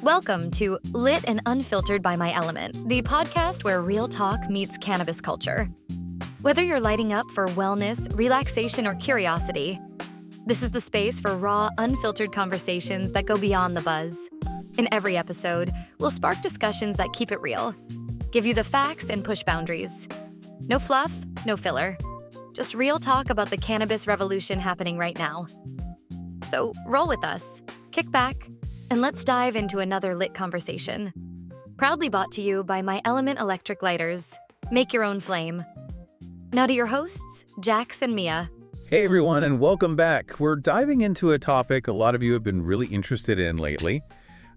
Welcome to Lit and Unfiltered by My Element, the podcast where real talk meets cannabis culture. Whether you're lighting up for wellness, relaxation, or curiosity, this is the space for raw, unfiltered conversations that go beyond the buzz. In every episode, we'll spark discussions that keep it real, give you the facts and push boundaries. No fluff, no filler. Just real talk about the cannabis revolution happening right now. So roll with us, kick back, and let's dive into another lit conversation. Proudly brought to you by My Element Electric Lighters. Make your own flame. Now to your hosts, Jax and Mia. Hey everyone, and welcome back. We're diving into a topic a lot of you have been really interested in lately,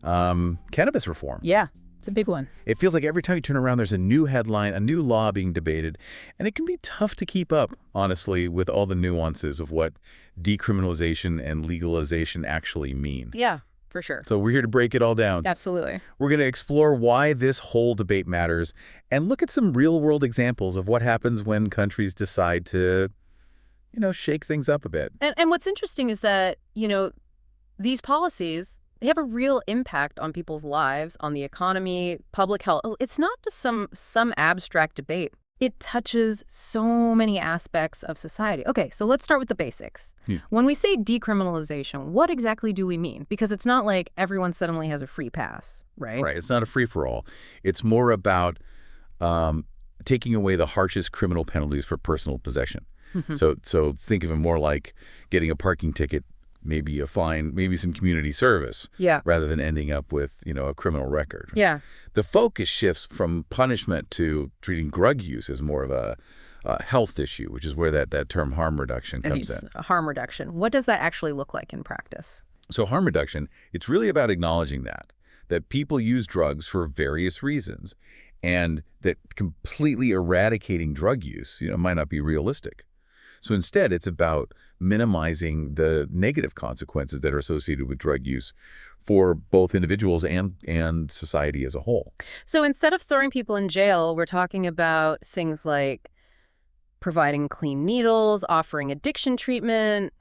cannabis reform. Yeah, it's a big one. It feels like every time you turn around, there's a new headline, a new law being debated, and it can be tough to keep up, honestly, with all the nuances of what decriminalization and legalization actually mean. Yeah, for sure. So we're here to break it all down. Absolutely. We're going to explore why this whole debate matters and look at some real-world examples of what happens when countries decide to shake things up a bit. And what's interesting is that, these policies, they have a real impact on people's lives, on the economy, public health. It's not just some abstract debate. It touches so many aspects of society. Okay, so let's start with the basics. Yeah. When we say decriminalization, what exactly do we mean? Because it's not like everyone suddenly has a free pass, right? Right. It's not a free-for-all. It's more about taking away the harshest criminal penalties for personal possession. Mm-hmm. So think of it more like getting a parking ticket, maybe a fine, maybe some community service, Yeah. rather than ending up with, a criminal record. Yeah. The focus shifts from punishment to treating drug use as more of a health issue, which is where that term harm reduction comes in. Harm reduction. What does that actually look like in practice? So harm reduction, it's really about acknowledging that people use drugs for various reasons, and that completely eradicating drug use, might not be realistic. So instead, it's about minimizing the negative consequences that are associated with drug use for both individuals and society as a whole. So instead of throwing people in jail, we're talking about things like providing clean needles, offering addiction treatment,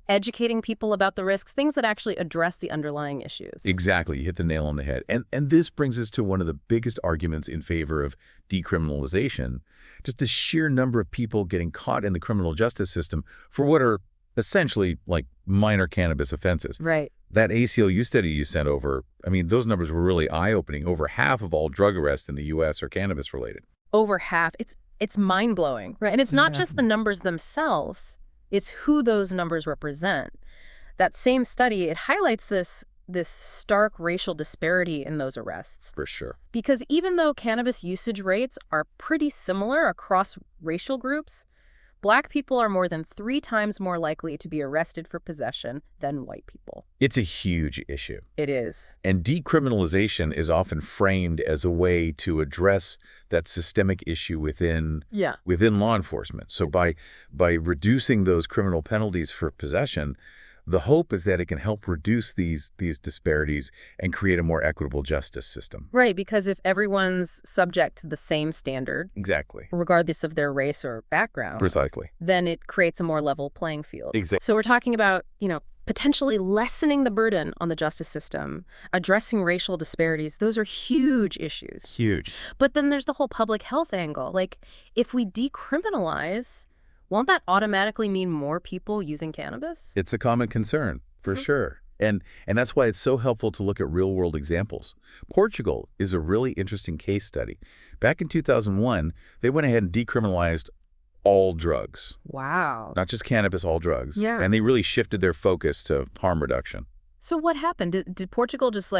educating people about the risks, things that actually address the underlying issues. Exactly. You hit the nail on the head. And this brings us to one of the biggest arguments in favor of decriminalization, just the sheer number of people getting caught in the criminal justice system for what are essentially like minor cannabis offenses. Right. That ACLU study you sent over, those numbers were really eye-opening. Over half of all drug arrests in the U.S. are cannabis-related. Over half. It's mind-blowing, right? And it's not just the numbers themselves, it's who those numbers represent. That same study, it highlights this stark racial disparity in those arrests. For sure. Because even though cannabis usage rates are pretty similar across racial groups, Black people are more than 3 times more likely to be arrested for possession than white people. It's a huge issue. It is. And decriminalization is often framed as a way to address that systemic issue within law enforcement. So by reducing those criminal penalties for possession, the hope is that it can help reduce these disparities and create a more equitable justice system. Right, because if everyone's subject to the same standard, Exactly. regardless of their race or background, Precisely. then it creates a more level playing field. Exactly. So we're talking about, potentially lessening the burden on the justice system, addressing racial disparities. Those are huge issues. Huge. But then there's the whole public health angle. Like, if we decriminalize, won't that automatically mean more people using cannabis? It's a common concern, for sure. And that's why it's so helpful to look at real-world examples. Portugal is a really interesting case study. Back in 2001, they went ahead and decriminalized all drugs. Wow. Not just cannabis, all drugs. Yeah. And they really shifted their focus to harm reduction. So what happened? Did Portugal just,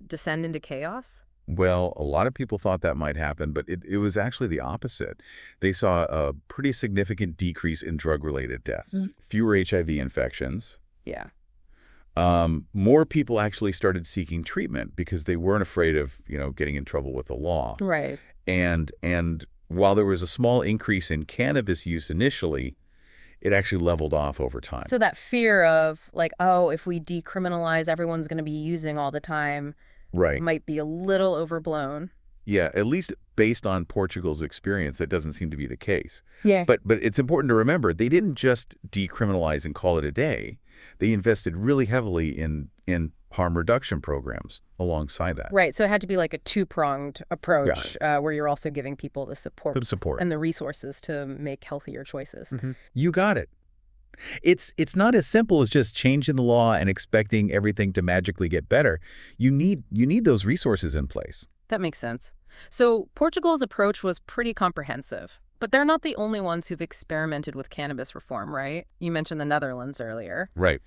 descend into chaos? Well, a lot of people thought that might happen, but it was actually the opposite. They saw a pretty significant decrease in drug-related deaths, fewer HIV infections. Yeah. More people actually started seeking treatment because they weren't afraid of, getting in trouble with the law. Right. And while there was a small increase in cannabis use initially, it actually leveled off over time. So that fear of, if we decriminalize, everyone's going to be using all the time, right, might be a little overblown. Yeah, at least based on Portugal's experience, that doesn't seem to be the case. Yeah. But it's important to remember, they didn't just decriminalize and call it a day. They invested really heavily in harm reduction programs alongside that. Right. So it had to be like a two-pronged approach where you're also giving people the support and the resources to make healthier choices. You got it. It's not as simple as just changing the law and expecting everything to magically get better. You need those resources in place. That makes sense. So Portugal's approach was pretty comprehensive, but they're not the only ones who've experimented with cannabis reform, right? You mentioned the Netherlands earlier. Right.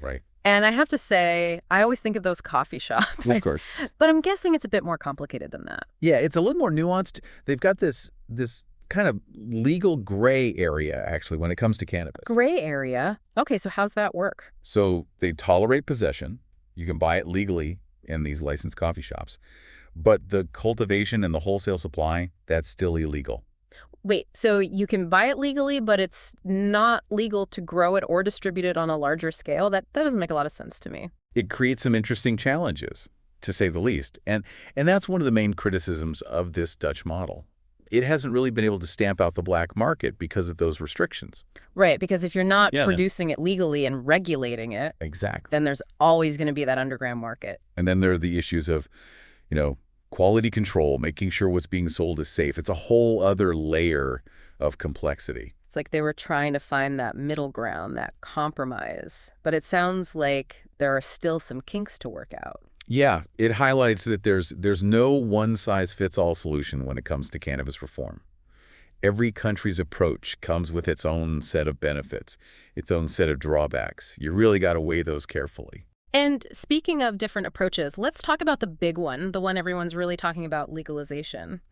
And I have to say, I always think of those coffee shops. Of course. But I'm guessing it's a bit more complicated than that. Yeah, it's a little more nuanced. They've got this kind of legal gray area, actually, when it comes to cannabis. Gray area? Okay, so how's that work? So they tolerate possession. You can buy it legally in these licensed coffee shops. But the cultivation and the wholesale supply, that's still illegal. Wait, so you can buy it legally, but it's not legal to grow it or distribute it on a larger scale? That doesn't make a lot of sense to me. It creates some interesting challenges, to say the least. And that's one of the main criticisms of this Dutch model. It hasn't really been able to stamp out the black market because of those restrictions. Right, because if you're not producing it legally and regulating it, exactly, then there's always going to be that underground market. And then there are the issues of, quality control, making sure what's being sold is safe. It's a whole other layer of complexity. It's like they were trying to find that middle ground, that compromise. But it sounds like there are still some kinks to work out. Yeah, it highlights that there's no one-size-fits-all solution when it comes to cannabis reform. Every country's approach comes with its own set of benefits, its own set of drawbacks. You really got to weigh those carefully. And speaking of different approaches, let's talk about the big one, the one everyone's really talking about, legalization.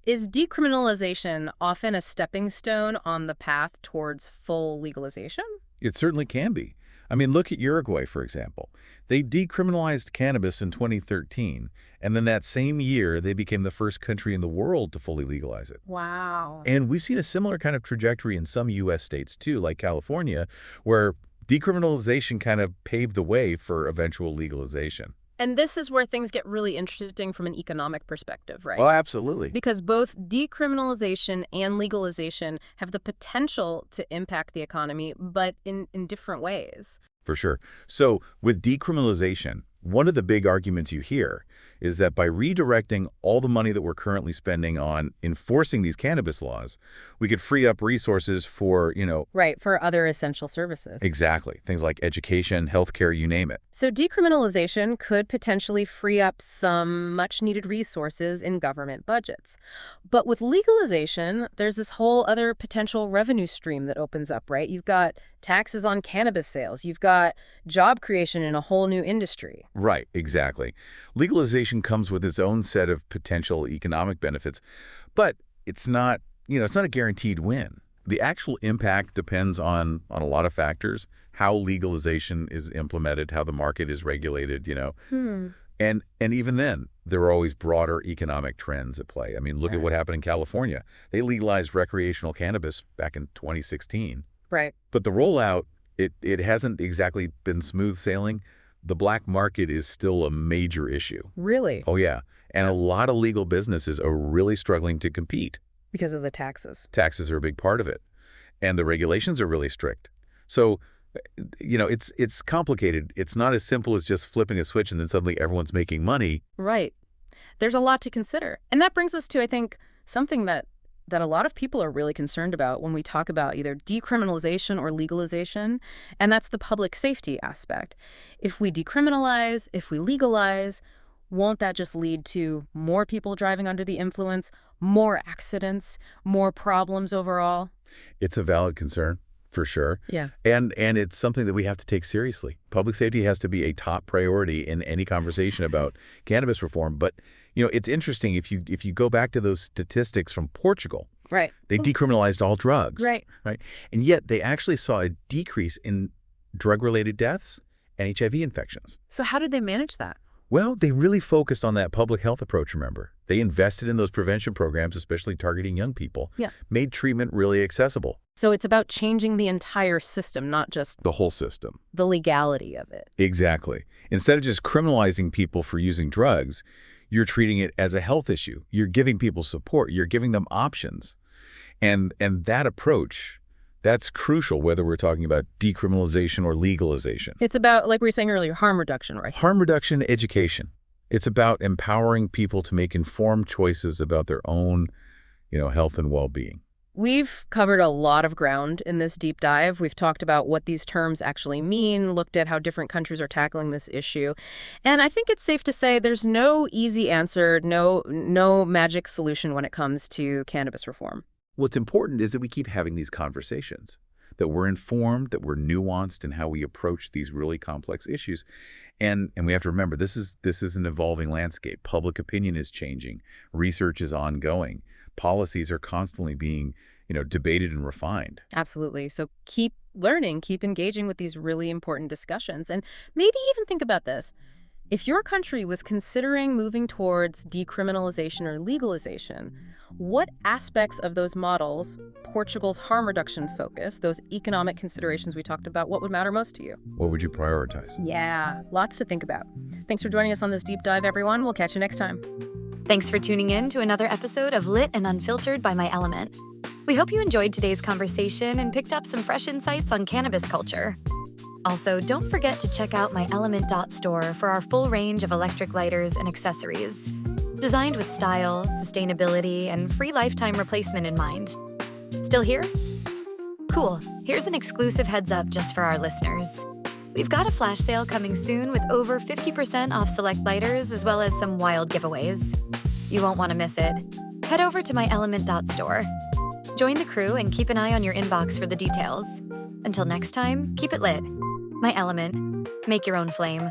Is decriminalization often a stepping stone on the path towards full legalization? It certainly can be. I mean, look at Uruguay, for example. They decriminalized cannabis in 2013, and then that same year, they became the first country in the world to fully legalize it. Wow. And we've seen a similar kind of trajectory in some U.S. states, too, like California, where decriminalization kind of paved the way for eventual legalization. And this is where things get really interesting from an economic perspective, right? Well, absolutely. Because both decriminalization and legalization have the potential to impact the economy, but in different ways. For sure. So with decriminalization, one of the big arguments you hear is that by redirecting all the money that we're currently spending on enforcing these cannabis laws, we could free up resources for, Right, for other essential services. Exactly. Things like education, healthcare, you name it. So decriminalization could potentially free up some much-needed resources in government budgets. But with legalization, there's this whole other potential revenue stream that opens up, right? You've got taxes on cannabis sales. You've got job creation in a whole new industry. Right, exactly. Legalization comes with its own set of potential economic benefits, but it's not a guaranteed win. The actual impact depends on a lot of factors, how legalization is implemented, how the market is regulated, And even then, there are always broader economic trends at play. I mean, look at what happened in California. They legalized recreational cannabis back in 2016. Right. But the rollout, it hasn't exactly been smooth sailing. The black market is still a major issue. Really? Oh, yeah. And a lot of legal businesses are really struggling to compete. Because of the taxes. Taxes are a big part of it. And the regulations are really strict. So, it's complicated. It's not as simple as just flipping a switch and then suddenly everyone's making money. Right. There's a lot to consider. And that brings us to, I think, something that a lot of people are really concerned about when we talk about either decriminalization or legalization, and that's the public safety aspect. If we decriminalize, if we legalize, won't that just lead to more people driving under the influence, more accidents, more problems overall? It's a valid concern, for sure. Yeah. And it's something that we have to take seriously. Public safety has to be a top priority in any conversation about cannabis reform. But, it's interesting if you go back to those statistics from Portugal. Right. They decriminalized all drugs. Right. And yet they actually saw a decrease in drug-related deaths and HIV infections. So how did they manage that? Well, they really focused on that public health approach, remember. They invested in those prevention programs, especially targeting young people. Yeah. Made treatment really accessible. So it's about changing the entire system, not just the whole system. The legality of it. Exactly. Instead of just criminalizing people for using drugs, you're treating it as a health issue. You're giving people support. You're giving them options. And that approach That's crucial, whether we're talking about decriminalization or legalization. It's about, like we were saying earlier, harm reduction, right? Harm reduction, education. It's about empowering people to make informed choices about their own, health and well-being. We've covered a lot of ground in this deep dive. We've talked about what these terms actually mean, looked at how different countries are tackling this issue. And I think it's safe to say there's no easy answer, no magic solution when it comes to cannabis reform. What's important is that we keep having these conversations, that we're informed, that we're nuanced in how we approach these really complex issues. And we have to remember, this is an evolving landscape. Public opinion is changing. Research is ongoing. Policies are constantly being, debated and refined. Absolutely. So keep learning, keep engaging with these really important discussions. And maybe even think about this. If your country was considering moving towards decriminalization or legalization, what aspects of those models, Portugal's harm reduction focus, those economic considerations we talked about, what would matter most to you? What would you prioritize? Yeah, lots to think about. Thanks for joining us on this deep dive, everyone. We'll catch you next time. Thanks for tuning in to another episode of Lit and Unfiltered by My Element. We hope you enjoyed today's conversation and picked up some fresh insights on cannabis culture. Also, don't forget to check out myelement.store for our full range of electric lighters and accessories, designed with style, sustainability, and free lifetime replacement in mind. Still here? Cool. Here's an exclusive heads up just for our listeners. We've got a flash sale coming soon with over 50% off select lighters as well as some wild giveaways. You won't want to miss it. Head over to myelement.store. Join the crew and keep an eye on your inbox for the details. Until next time, keep it lit. My Element. Make your own flame.